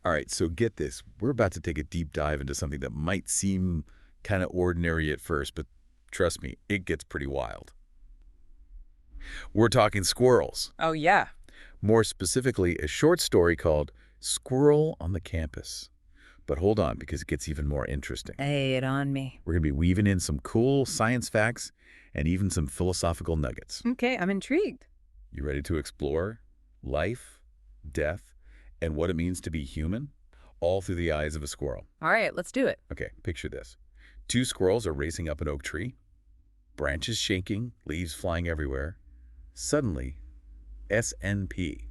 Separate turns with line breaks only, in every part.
All right, so get this. We're about to take a deep dive into something that might seem kind of ordinary at first, but trust me, it gets pretty wild. We're talking squirrels.
Oh, yeah.
More specifically, a short story called Squirrel on the Campus. But hold on, because it gets even more interesting.
Lay it on me.
We're going to be weaving in some cool science facts and even some philosophical nuggets.
Okay, I'm intrigued.
You ready to explore life, death, and what it means to be human? All through the eyes of a squirrel.
All right, let's do it.
Okay, picture this. Two squirrels are racing up an oak tree, branches shaking, leaves flying everywhere. Suddenly, SNP.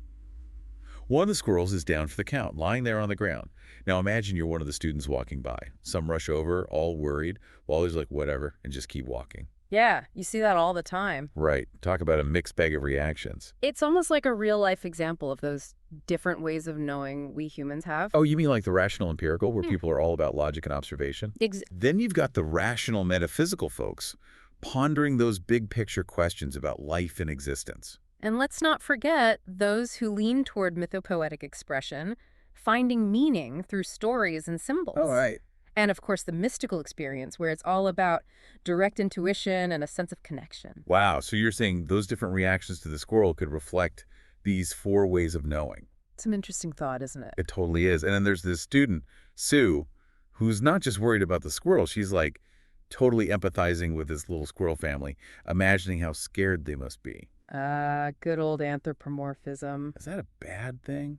One of the squirrels is down for the count, lying there on the ground. Now imagine you're one of the students walking by. Some rush over, all worried, while others like, whatever, and just keep walking.
Yeah, you see that all the time.
Right. Talk about a mixed bag of reactions.
It's almost like a real-life example of those different ways of knowing we humans have.
Oh, you mean like the rational empirical, where people are all about logic and observation? Then you've got the rational metaphysical folks pondering those big picture questions about life and existence.
And let's not forget those who lean toward mythopoetic expression, finding meaning through stories and symbols.
Oh, right.
And of course, the mystical experience, where it's all about direct intuition and a sense of connection.
Wow, so you're saying those different reactions to the squirrel could reflect these four ways of knowing.
Some interesting thought, isn't it?
It totally is. And then there's this student, Sue, who's not just worried about the squirrel. She's like totally empathizing with this little squirrel family, imagining how scared they must be.
Good old anthropomorphism.
Is that a bad thing?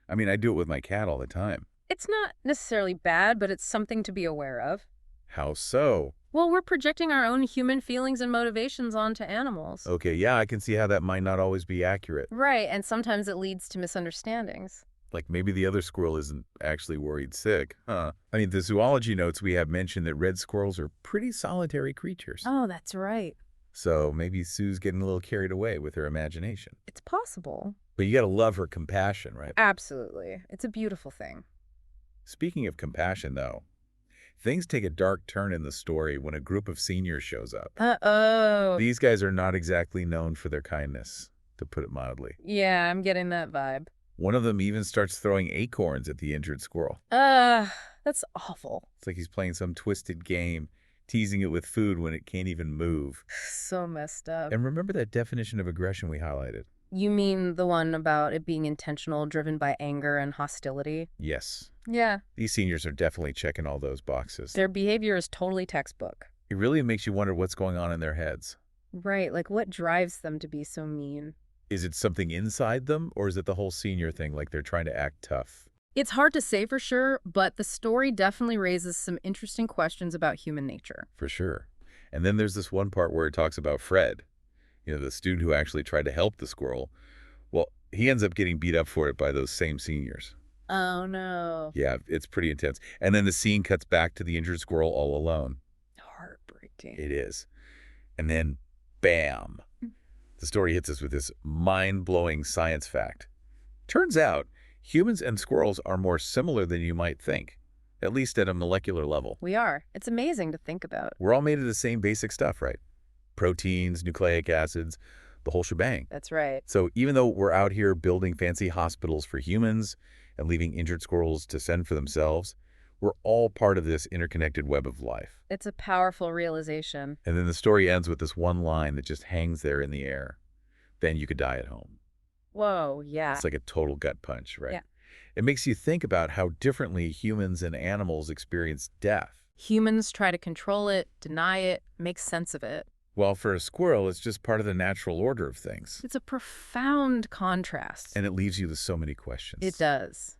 I mean, I do it with my cat all the time.
It's not necessarily bad, but it's something to be aware of.
How so?
Well, we're projecting our own human feelings and motivations onto animals.
Okay, yeah, I can see how that might not always be accurate.
Right, and sometimes it leads to misunderstandings.
Like maybe the other squirrel isn't actually worried sick, huh? I mean, the zoology notes we have mentioned that red squirrels are pretty solitary creatures.
Oh, that's right.
So maybe Sue's getting a little carried away with her imagination.
It's possible.
But you gotta love her compassion, right?
Absolutely. It's a beautiful thing.
Speaking of compassion, though, things take a dark turn in the story when a group of seniors shows up.
Uh-oh.
These guys are not exactly known for their kindness, to put it mildly.
Yeah, I'm getting that vibe.
One of them even starts throwing acorns at the injured squirrel.
That's awful.
It's like he's playing some twisted game, teasing it with food when it can't even move.
So messed up.
And remember that definition of aggression we highlighted?
You mean the one about it being intentional, driven by anger and hostility?
Yes.
Yeah.
These seniors are definitely checking all those boxes.
Their behavior is totally textbook.
It really makes you wonder what's going on in their heads.
Right, like what drives them to be so mean?
Is it something inside them, or is it the whole senior thing, like they're trying to act tough?
It's hard to say for sure, but the story definitely raises some interesting questions about human nature.
For sure. And then there's this one part where it talks about Fred, the student who actually tried to help the squirrel. Well, he ends up getting beat up for it by those same seniors.
Oh, no.
Yeah, it's pretty intense. And then the scene cuts back to the injured squirrel all alone.
Heartbreaking.
It is. And then, bam, the story hits us with this mind-blowing science fact. Turns out, humans and squirrels are more similar than you might think, at least at a molecular level.
We are. It's amazing to think about.
We're all made of the same basic stuff, right? Proteins, nucleic acids, the whole shebang.
That's right.
So even though we're out here building fancy hospitals for humans and leaving injured squirrels to fend for themselves, we're all part of this interconnected web of life.
It's a powerful realization.
And then the story ends with this one line that just hangs there in the air. Then you could die at home.
Whoa, yeah.
It's like a total gut punch, right?
Yeah.
It makes you think about how differently humans and animals experience death.
Humans try to control it, deny it, make sense of it.
Well, for a squirrel, it's just part of the natural order of things.
It's a profound contrast.
And it leaves you with so many questions.
It does.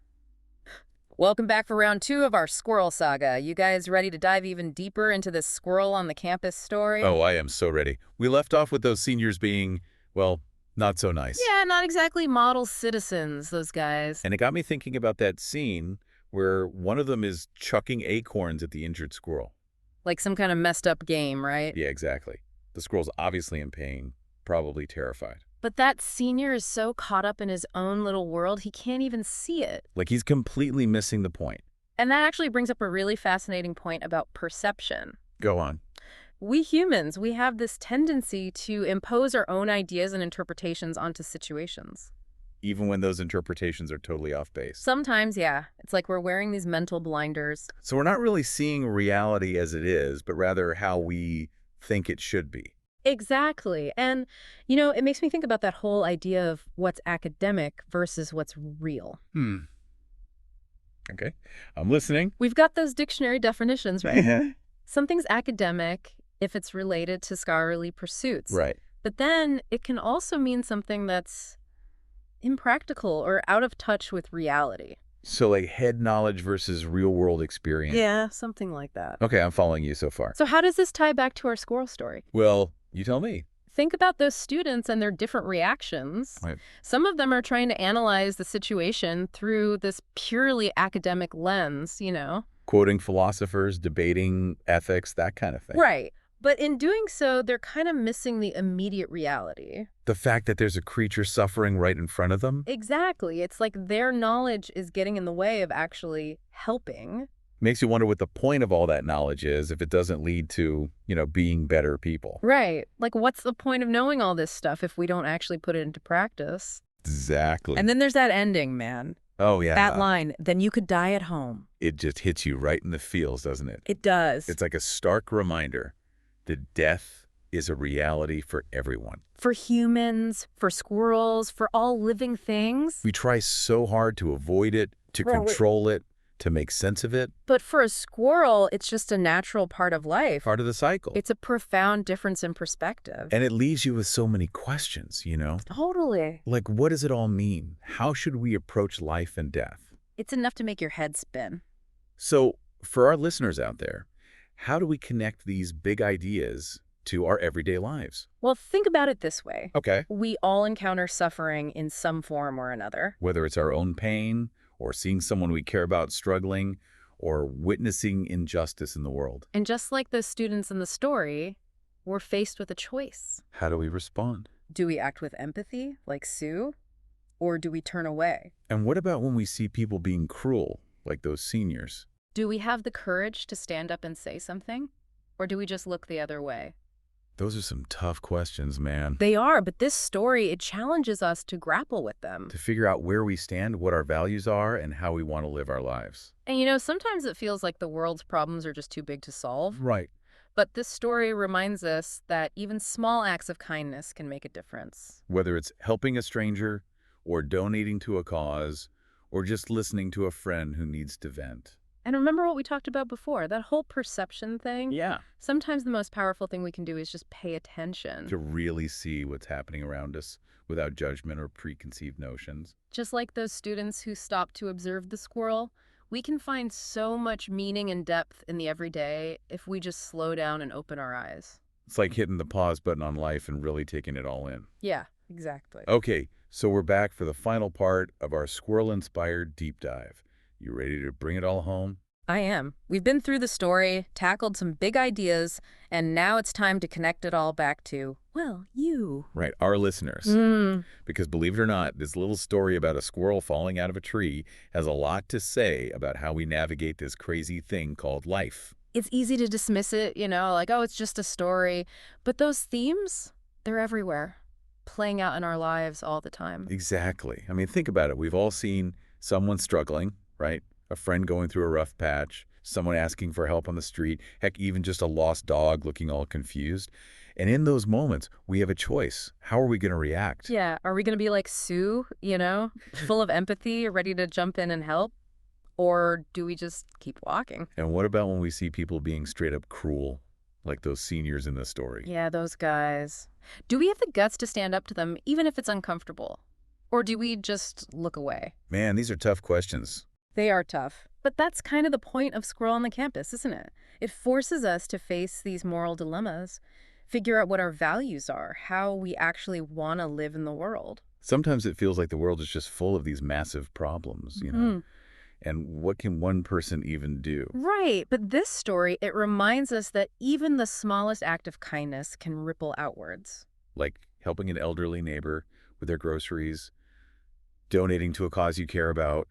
Welcome back for round 2 of our squirrel saga. You guys ready to dive even deeper into this squirrel on the campus story?
Oh, I am so ready. We left off with those seniors being, well, not so nice.
Yeah, not exactly model citizens, those guys.
And it got me thinking about that scene where one of them is chucking acorns at the injured squirrel.
Like some kind of messed up game, right?
Yeah, exactly. The squirrel's obviously in pain, probably terrified.
But that senior is so caught up in his own little world, he can't even see it.
Like he's completely missing the point.
And that actually brings up a really fascinating point about perception.
Go on.
We humans, we have this tendency to impose our own ideas and interpretations onto situations.
even when those interpretations are totally off base.
Sometimes, yeah. It's like we're wearing these mental blinders.
So we're not really seeing reality as it is, but rather how we think it should be.
Exactly. And, it makes me think about that whole idea of what's academic versus what's real.
Okay. I'm listening.
We've got those dictionary definitions, right?
Yeah.
Something's academic if it's related to scholarly pursuits.
Right.
But then it can also mean something that's impractical or out of touch with reality.
So like head knowledge versus real world experience.
Yeah, something like that.
Okay, I'm following you so far.
So how does this tie back to our squirrel story?
Well, you tell me.
Think about those students and their different reactions.
Right.
Some of them are trying to analyze the situation through this purely academic lens,
Quoting philosophers, debating ethics, that kind of thing.
Right. But in doing so, they're kind of missing the immediate reality.
The fact that there's a creature suffering right in front of them
Exactly. It's like their knowledge is getting in the way of actually helping.
makes you wonder what the point of all that knowledge is if it doesn't lead to, being better people.
Right. Like, what's the point of knowing all this stuff if we don't actually put it into practice?
Exactly.
And then there's that ending, man.
Oh, yeah.
That line, then you could die at home.
It just hits you right in the feels, doesn't it?
It does.
It's like a stark reminder that death is a reality for everyone.
For humans, for squirrels, for all living things.
We try so hard to avoid it, to control it, to make sense of it.
But for a squirrel, it's just a natural part of life.
Part of the cycle.
It's a profound difference in perspective.
And it leaves you with so many questions,
Totally.
Like, what does it all mean? How should we approach life and death?
It's enough to make your head spin.
So, for our listeners out there, how do we connect these big ideas to our everyday lives?
Well, think about it this way.
Okay.
We all encounter suffering in some form or another.
Whether it's our own pain, or seeing someone we care about struggling, or witnessing injustice in the world.
And just like those students in the story, we're faced with a choice.
How do we respond?
Do we act with empathy, like Sue, or do we turn away?
And what about when we see people being cruel, like those seniors?
Do we have the courage to stand up and say something, or do we just look the other way?
Those are some tough questions, man.
They are, but this story, it challenges us to grapple with them.
To figure out where we stand, what our values are, and how we want to live our lives.
And sometimes it feels like the world's problems are just too big to solve.
Right.
But this story reminds us that even small acts of kindness can make a difference.
Whether it's helping a stranger, or donating to a cause, or just listening to a friend who needs to vent.
And remember what we talked about before, that whole perception thing?
Yeah.
Sometimes the most powerful thing we can do is just pay attention.
To really see what's happening around us without judgment or preconceived notions.
Just like those students who stopped to observe the squirrel, we can find so much meaning and depth in the everyday if we just slow down and open our eyes.
It's like hitting the pause button on life and really taking it all in.
Yeah, exactly.
Okay, so we're back for the final part of our squirrel-inspired deep dive. You ready to bring it all home?
I am. We've been through the story, tackled some big ideas, and now it's time to connect it all back to, well, you.
Right, our listeners. Because believe it or not, this little story about a squirrel falling out of a tree has a lot to say about how we navigate this crazy thing called life.
It's easy to dismiss it, like, oh, it's just a story. But those themes, they're everywhere, playing out in our lives all the time.
Exactly. I mean, think about it. We've all seen someone struggling, right? A friend going through a rough patch, someone asking for help on the street, heck, even just a lost dog looking all confused. And in those moments, we have a choice. How are we going to react?
Yeah, are we going to be like Sue, full of empathy, ready to jump in and help? Or do we just keep walking?
And what about when we see people being straight up cruel, like those seniors in the story?
Yeah, those guys. Do we have the guts to stand up to them, even if it's uncomfortable? Or do we just look away?
Man, these are tough questions.
They are tough. But that's kind of the point of Squirrel on the Campus, isn't it? It forces us to face these moral dilemmas, figure out what our values are, how we actually want to live in the world.
Sometimes it feels like the world is just full of these massive problems, And what can one person even do?
Right. But this story, it reminds us that even the smallest act of kindness can ripple outwards.
Like helping an elderly neighbor with their groceries, donating to a cause you care about,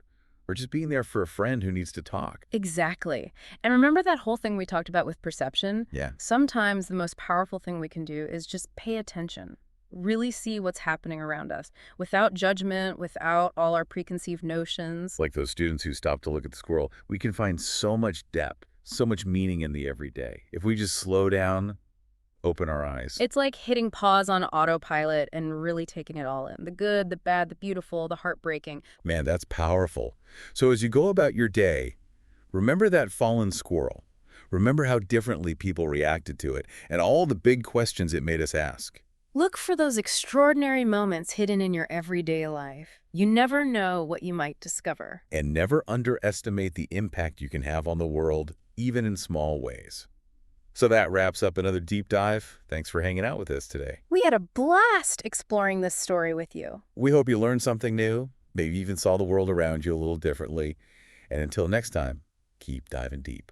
or just being there for a friend who needs to talk.
Exactly. And remember that whole thing we talked about with perception?
Yeah.
Sometimes the most powerful thing we can do is just pay attention. really see what's happening around us without judgment, without all our preconceived notions.
Like those students who stop to look at the squirrel, we can find so much depth, so much meaning in the everyday. If we just slow down, open our eyes.
It's like hitting pause on autopilot and really taking it all in. The good, the bad, the beautiful, the heartbreaking.
Man, that's powerful. So as you go about your day, remember that fallen squirrel. Remember how differently people reacted to it and all the big questions it made us ask.
Look for those extraordinary moments hidden in your everyday life. You never know what you might discover.
And never underestimate the impact you can have on the world, even in small ways. So that wraps up another deep dive. Thanks for hanging out with us today.
We had a blast exploring this story with you.
We hope you learned something new, maybe even saw the world around you a little differently. And until next time, keep diving deep.